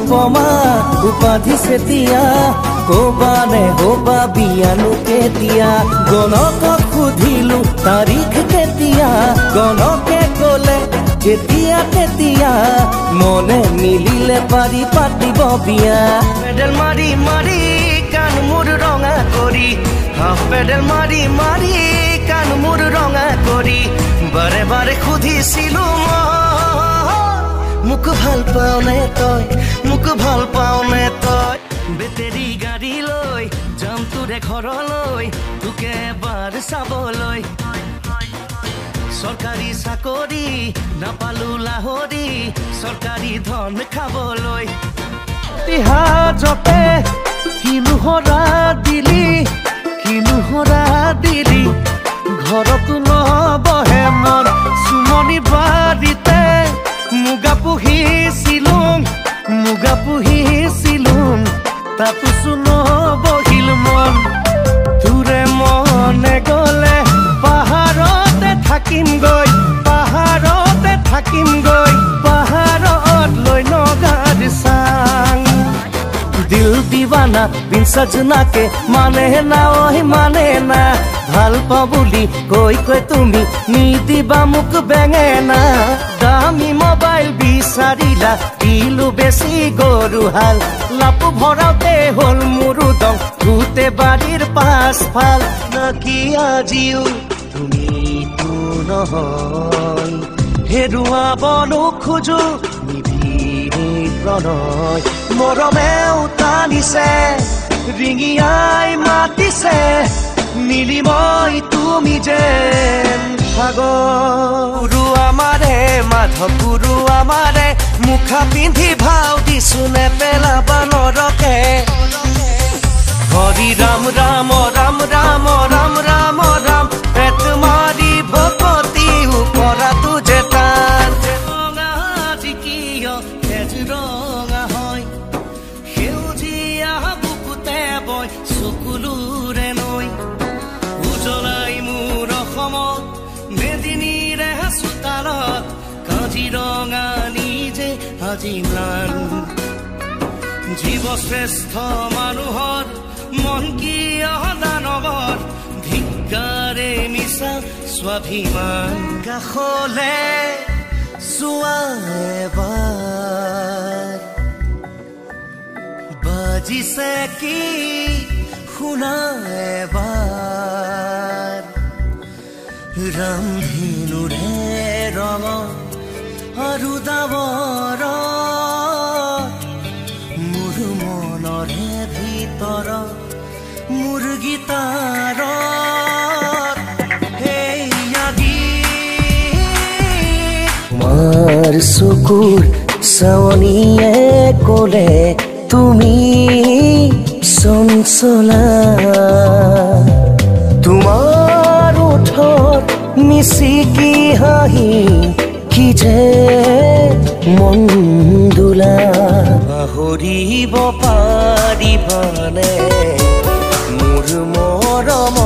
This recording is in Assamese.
উপমা উপাধি চেতিয়া কবানে হবা বিয়ানো কেতিয়া গণকক সুধিলো তাৰিখ কেতিয়া গণকে কলে যেতিয়া তেতিয়া মনে মিলিলে পাৰি পাতিব বিয়া পেডেল মাৰি মাৰি কাণ মোৰ ৰঙা কৰি হাফ পেডেল মাৰি মাৰি কাণ মোৰ ৰঙা কৰি বাৰে বাৰে সুধিছিলো মোক ভাল পাওনে তই মোক ভাল পাওনে তই বেটেৰী গাড়ী লৈ যাম তোৰে ঘৰলৈ তোকে এবাৰ চাবলৈ চৰকাৰী চাকৰি নাপালো লাহৰি চৰকাৰী ধন খাবলৈ তিহাজতে কিনোহৰা দিলি ঘৰতো নবহে মন চুমনি বাৰীতে মুগা পুহিছিলো তাতো চুন বহিল মন তোৰে মনে গলে পাহাৰতে থাকিমগৈ পাহাৰত লৈ নগাৰ চাং দিল দিৱানা বিন সजना के মানে না ভাল পাও বুলি কৈ তুমি নিদিবা মোক বেঙেনা দামী মোবাইল বিচাৰিলা দিলো বেছি গৰুহাল লাপু ভৰাওতে হ'ল মোৰো দম ভূতে বাৰীৰ পাছফাল নাকি আজিও তুমি তো নহয় হেৰুৱাব নোখোজো প্ৰণয় মৰমেও টানিছে ৰিঙিয়াই মাতিছে নীলিময় তুমি যেন গুৰু আমাৰে মাধৱ গুৰু আমাৰে মুখা পিন্ধি ভাও দিছো নেপেলাবা নৰকে হৰি ৰাম ৰাম ৰাম ৰাম ৰাম ৰাম ৰাম পেট মাৰি ভকতি কৰাটো যে টান ৰঙা হয় সেউজীয়া বুকুতে বয় চকুলোৰে নৈ উজ্বলাই মোৰ অসমত মেদিনীৰে চোতালত কাজিৰঙা নিজে আজি ম্লান জীৱ শ্ৰেষ্ঠ মানুহৰ মন কিয় দানৱৰ ধিক্কাৰে মিছা স্বাভিমান কাষলে চোৱা এবাৰ বাজিছে কি শুনা এবাৰ ৰামধেনুৰে ৰঙ আৰু ডাৱৰ মোৰ মনৰে ভিতৰ মোৰ গীতাৰ তোমাৰ চকুৰ চাৱনিয়ে ক'লে তুমি চঞ্চলা তোমাৰ ওঠত মিচিকি হাঁহি কি যে মন্দোলা পাহৰিব পাৰিবানে মোৰ মৰম